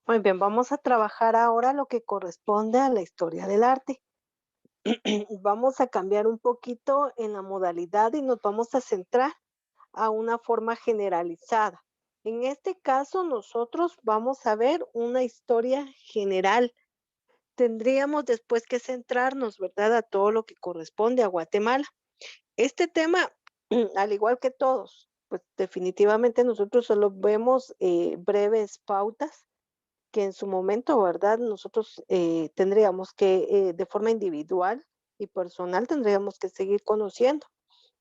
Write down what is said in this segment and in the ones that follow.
Muy bien, vamos a trabajar ahora lo que corresponde a la historia del arte. Vamos a cambiar un poquito en la modalidad y nos vamos a centrar a una forma generalizada. En este caso, nosotros vamos a ver una historia general. Tendríamos después que centrarnos, ¿verdad?, a todo lo que corresponde a Guatemala. Este tema, al igual que todos, pues definitivamente nosotros solo vemos breves pautas que en su momento, ¿verdad? Nosotros tendríamos que, de forma individual y personal, tendríamos que seguir conociendo.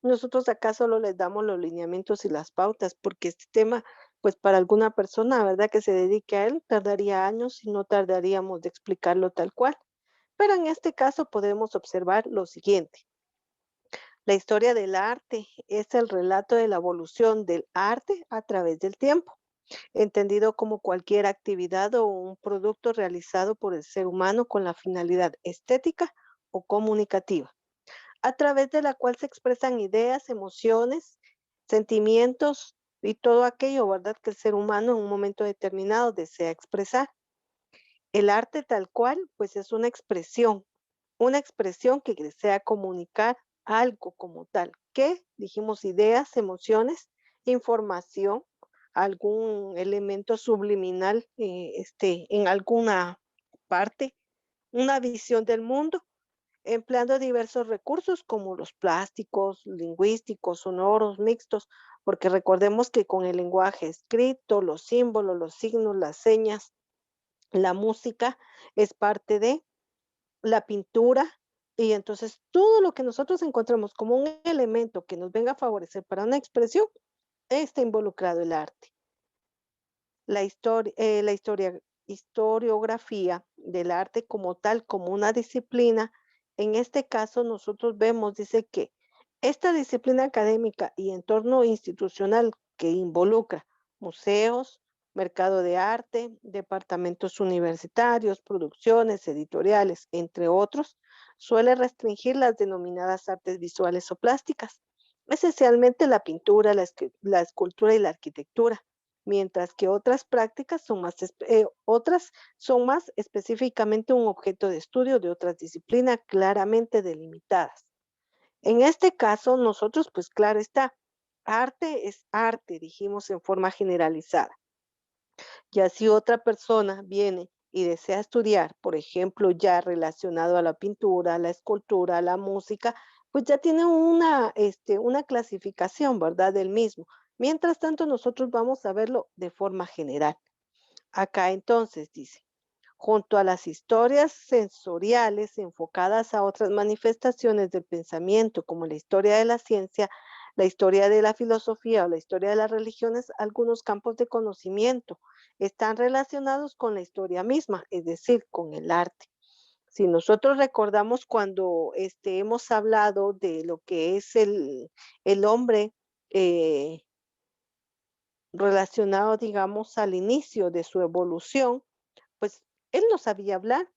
Nosotros acá solo les damos los lineamientos y las pautas, porque este tema, pues para alguna persona, ¿verdad? Que se dedique a él, tardaría años y no tardaríamos de explicarlo tal cual. Pero en este caso podemos observar lo siguiente. La historia del arte es el relato de la evolución del arte a través del tiempo, entendido como cualquier actividad o un producto realizado por el ser humano con la finalidad estética o comunicativa, a través de la cual se expresan ideas, emociones, sentimientos y todo aquello, ¿verdad?, que el ser humano en un momento determinado desea expresar. El arte tal cual, pues es una expresión que desea comunicar algo como tal, que dijimos ideas, emociones, información, algún elemento subliminal, en alguna parte, una visión del mundo, empleando diversos recursos como los plásticos, lingüísticos, sonoros, mixtos, porque recordemos que con el lenguaje escrito, los símbolos, los signos, las señas, la música es parte de la pintura, y entonces todo lo que nosotros encontremos como un elemento que nos venga a favorecer para una expresión, está involucrado el arte. La historiografía del arte como tal, como una disciplina, en este caso nosotros vemos, dice que esta disciplina académica y entorno institucional que involucra museos, mercado de arte, departamentos universitarios, producciones editoriales, entre otros, suele restringir las denominadas artes visuales o plásticas, esencialmente la pintura, la escultura y la arquitectura, mientras que otras son más específicamente un objeto de estudio de otras disciplinas claramente delimitadas. En este caso, nosotros, pues claro está, arte es arte, dijimos en forma generalizada. Ya si otra persona viene y desea estudiar, por ejemplo, ya relacionado a la pintura, a la escultura, a la música, pues ya tiene una clasificación, ¿verdad? Del mismo. Mientras tanto, nosotros vamos a verlo de forma general. Acá entonces dice, junto a las historias sensoriales enfocadas a otras manifestaciones del pensamiento, como la historia de la ciencia, la historia de la filosofía o la historia de las religiones, algunos campos de conocimiento están relacionados con la historia misma, es decir, con el arte. Si nosotros recordamos cuando hemos hablado de lo que es el hombre, eh, relacionado, digamos, al inicio de su evolución, pues él no sabía hablar,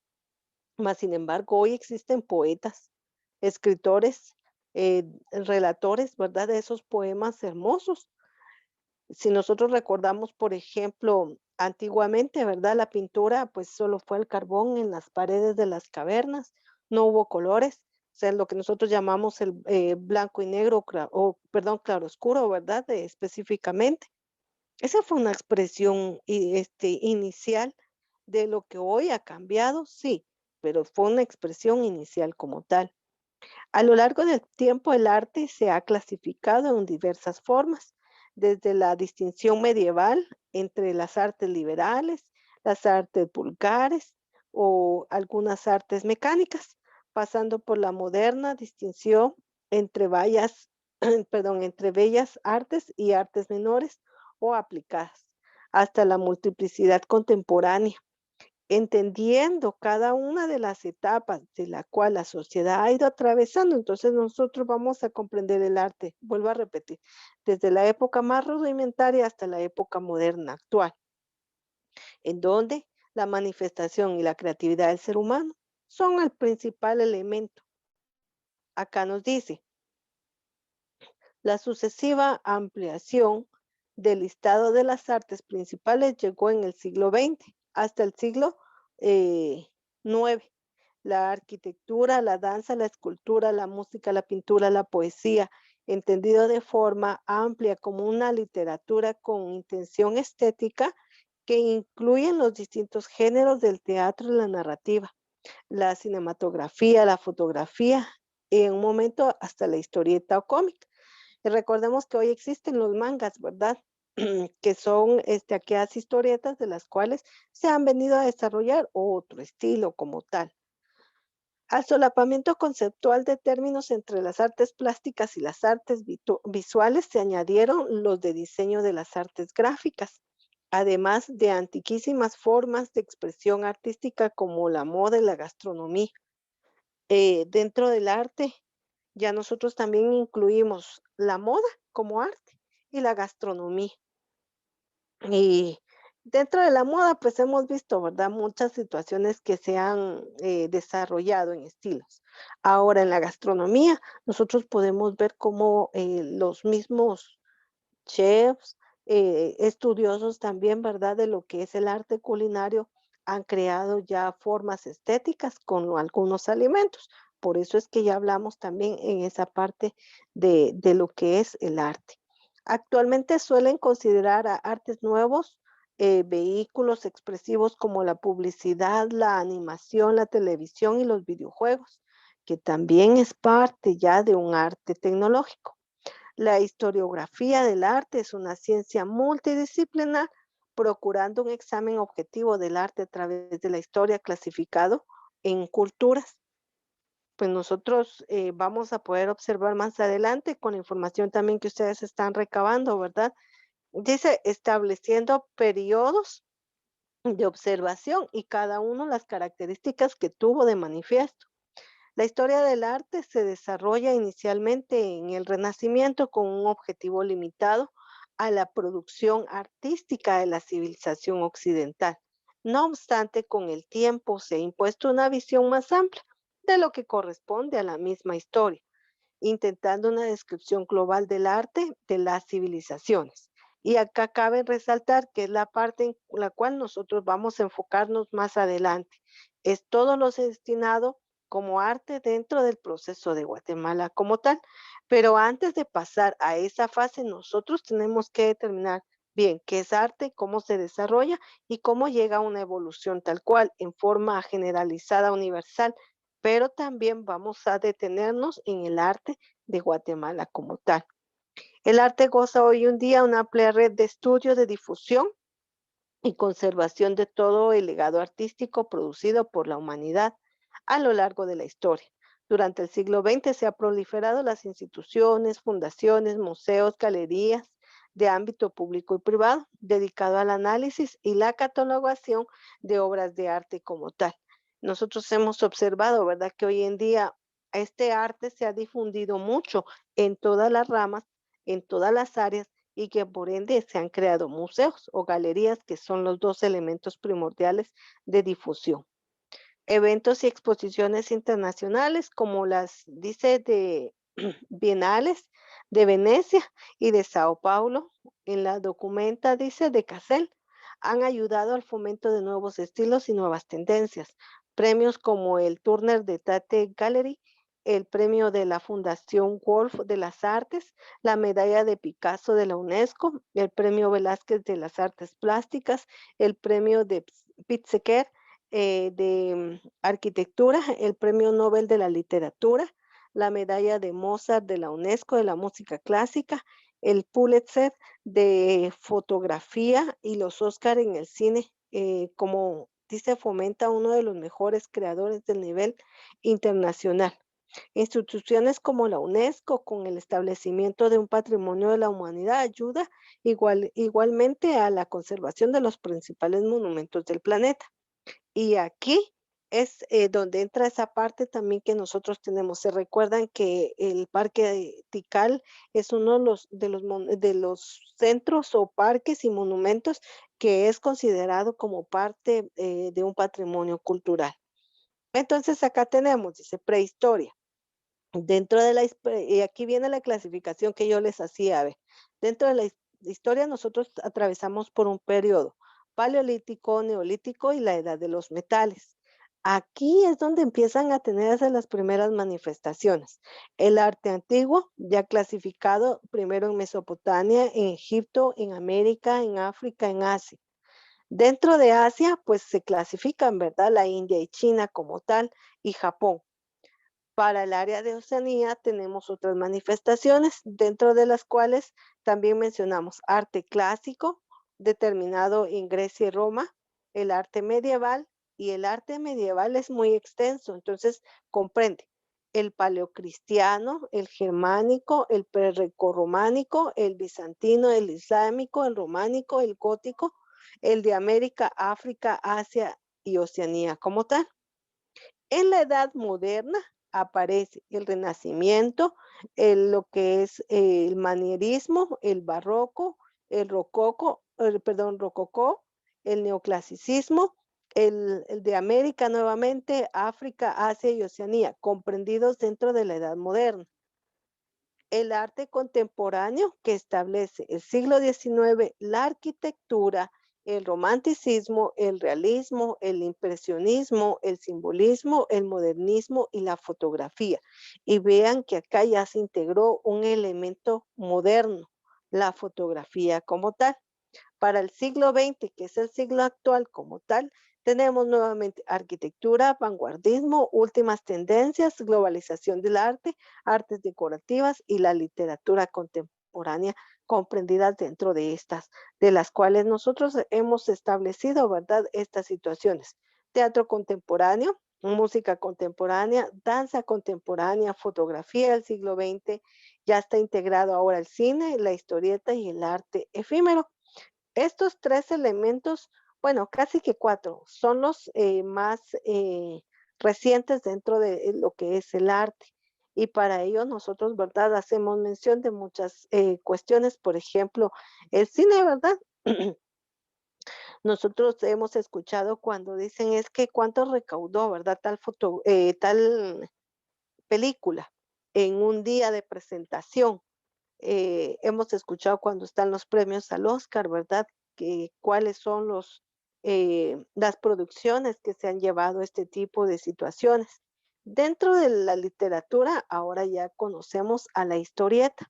mas sin embargo hoy existen poetas, escritores, relatores, ¿verdad? De esos poemas hermosos. Si nosotros recordamos, por ejemplo, antiguamente, ¿verdad? La pintura, pues solo fue el carbón en las paredes de las cavernas, no hubo colores, o sea, lo que nosotros llamamos el blanco y negro, o perdón, claroscuro, ¿verdad? Específicamente. Esa fue una expresión inicial de lo que hoy ha cambiado, sí, pero fue una expresión inicial como tal. A lo largo del tiempo, el arte se ha clasificado en diversas formas, desde la distinción medieval entre las artes liberales, las artes vulgares o algunas artes mecánicas, pasando por la moderna distinción entre entre bellas artes y artes menores o aplicadas, hasta la multiplicidad contemporánea, entendiendo cada una de las etapas de la cual la sociedad ha ido atravesando. Entonces nosotros vamos a comprender el arte, vuelvo a repetir, desde la época más rudimentaria hasta la época moderna actual, en donde la manifestación y la creatividad del ser humano son el principal elemento. Acá nos dice, la sucesiva ampliación del listado de las artes principales llegó en el siglo XX. hasta el siglo IX. La arquitectura, la danza, la escultura, la música, la pintura, la poesía, entendido de forma amplia como una literatura con intención estética que incluyen los distintos géneros del teatro y la narrativa, la cinematografía, la fotografía, y en un momento hasta la historieta o cómic. Y recordemos que hoy existen los mangas, ¿verdad? Que son aquellas historietas de las cuales se han venido a desarrollar otro estilo como tal. Al solapamiento conceptual de términos entre las artes plásticas y las artes visuales se añadieron los de diseño de las artes gráficas, además de antiquísimas formas de expresión artística como la moda y la gastronomía. Dentro del arte, ya nosotros también incluimos la moda como arte y la gastronomía. Y dentro de la moda, pues hemos visto, ¿verdad? Muchas situaciones que se han desarrollado en estilos. Ahora, en la gastronomía, nosotros podemos ver cómo los mismos chefs, estudiosos también, ¿verdad? De lo que es el arte culinario, han creado ya formas estéticas con algunos alimentos. Por eso es que ya hablamos también en esa parte de lo que es el arte. Actualmente suelen considerar a artes nuevos vehículos expresivos como la publicidad, la animación, la televisión y los videojuegos, que también es parte ya de un arte tecnológico. La historiografía del arte es una ciencia multidisciplinar, procurando un examen objetivo del arte a través de la historia clasificado en culturas. Pues nosotros vamos a poder observar más adelante con la información también que ustedes están recabando, ¿verdad? Dice, estableciendo periodos de observación y cada uno las características que tuvo de manifiesto. La historia del arte se desarrolla inicialmente en el Renacimiento con un objetivo limitado a la producción artística de la civilización occidental. No obstante, con el tiempo se ha impuesto una visión más amplia de lo que corresponde a la misma historia, intentando una descripción global del arte de las civilizaciones. Y acá cabe resaltar que es la parte en la cual nosotros vamos a enfocarnos más adelante. Es todo lo destinado como arte dentro del proceso de Guatemala como tal. Pero antes de pasar a esa fase, nosotros tenemos que determinar bien qué es arte, cómo se desarrolla y cómo llega a una evolución tal cual, en forma generalizada, universal, pero también vamos a detenernos en el arte de Guatemala como tal. El arte goza hoy en día una amplia red de estudio, de difusión y conservación de todo el legado artístico producido por la humanidad a lo largo de la historia. Durante el siglo XX se han proliferado las instituciones, fundaciones, museos, galerías de ámbito público y privado, dedicado al análisis y la catalogación de obras de arte como tal. Nosotros hemos observado, ¿verdad?, que hoy en día este arte se ha difundido mucho en todas las ramas, en todas las áreas, y que por ende se han creado museos o galerías, que son los dos elementos primordiales de difusión. Eventos y exposiciones internacionales como las, dice, de bienales de Venecia y de Sao Paulo, en la documenta, dice, de Cassel, han ayudado al fomento de nuevos estilos y nuevas tendencias. Premios como el Turner de Tate Gallery, el premio de la Fundación Wolf de las Artes, la medalla de Picasso de la UNESCO, el premio Velázquez de las Artes Plásticas, el premio de Pritzker de arquitectura, el premio Nobel de la literatura, la medalla de Mozart de la UNESCO de la música clásica, el Pulitzer de fotografía y los Oscar en el cine, como dice, fomenta uno de los mejores creadores del nivel internacional. Instituciones como la UNESCO, con el establecimiento de un patrimonio de la humanidad, ayuda igualmente a la conservación de los principales monumentos del planeta. Y aquí es donde entra esa parte también que nosotros tenemos. Se recuerdan que el Parque Tikal es uno de los centros o parques y monumentos que es considerado como parte de un patrimonio cultural. Entonces acá tenemos, dice, prehistoria. Dentro de y aquí viene la clasificación que yo les hacía, a ver, dentro de la historia nosotros atravesamos por un periodo. Paleolítico, Neolítico y la edad de los metales. Aquí es donde empiezan a tenerse las primeras manifestaciones. El arte antiguo, ya clasificado primero en Mesopotamia, en Egipto, en América, en África, en Asia. Dentro de Asia, pues se clasifican, ¿verdad? La India y China como tal, y Japón. Para el área de Oceanía tenemos otras manifestaciones, dentro de las cuales también mencionamos arte clásico, determinado en Grecia y Roma, el arte medieval, y el arte medieval es muy extenso, entonces comprende el paleocristiano, el germánico, el prerrománico, el bizantino, el islámico, el románico, el gótico, el de América, África, Asia y Oceanía como tal. En la edad moderna aparece el Renacimiento, lo que es el manierismo, el barroco, el rococó, rococó, el neoclasicismo, el de América nuevamente, África, Asia y Oceanía, comprendidos dentro de la edad moderna. El arte contemporáneo que establece el siglo XIX, la arquitectura, el romanticismo, el realismo, el impresionismo, el simbolismo, el modernismo y la fotografía. Y vean que acá ya se integró un elemento moderno, la fotografía como tal. Para el siglo XX, que es el siglo actual como tal, tenemos nuevamente arquitectura, vanguardismo, últimas tendencias, globalización del arte, artes decorativas y la literatura contemporánea comprendidas dentro de estas, de las cuales nosotros hemos establecido, ¿verdad? Estas situaciones. Teatro contemporáneo, música contemporánea, danza contemporánea, fotografía del siglo XX, ya está integrado ahora el cine, la historieta y el arte efímero. Estos 3 elementos, bueno, casi que 4, son los, más, recientes dentro de lo que es el arte. Y para ello nosotros, ¿verdad?, hacemos mención de muchas, cuestiones, por ejemplo, el cine, ¿verdad? Nosotros hemos escuchado cuando dicen: "Es que cuánto recaudó, ¿verdad?, tal película en un día de presentación". Hemos escuchado cuando están los premios al Oscar, ¿verdad? Que cuáles son las producciones que se han llevado a este tipo de situaciones. Dentro de la literatura, ahora ya conocemos a la historieta.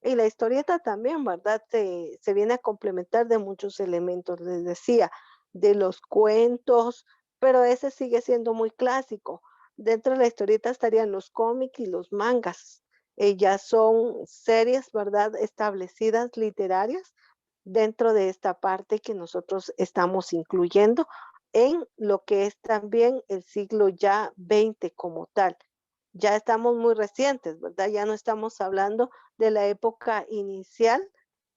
Y la historieta también, ¿verdad? Se viene a complementar de muchos elementos, les decía, de los cuentos, pero ese sigue siendo muy clásico. Dentro de la historieta estarían los cómics y los mangas. Ya son series, ¿verdad? Establecidas literarias dentro de esta parte que nosotros estamos incluyendo en lo que es también el siglo ya XX como tal. Ya estamos muy recientes, ¿verdad? Ya no estamos hablando de la época inicial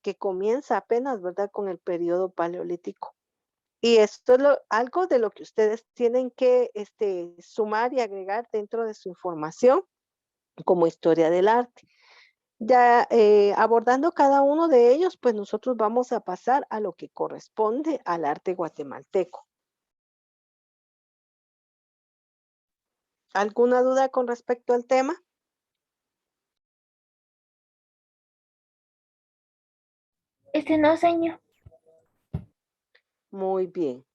que comienza apenas, ¿verdad? Con el periodo paleolítico. Y esto es algo de lo que ustedes tienen que sumar y agregar dentro de su información como historia del arte. Ya abordando cada uno de ellos, pues nosotros vamos a pasar a lo que corresponde al arte guatemalteco. ¿Alguna duda con respecto al tema? No, señor. Muy bien.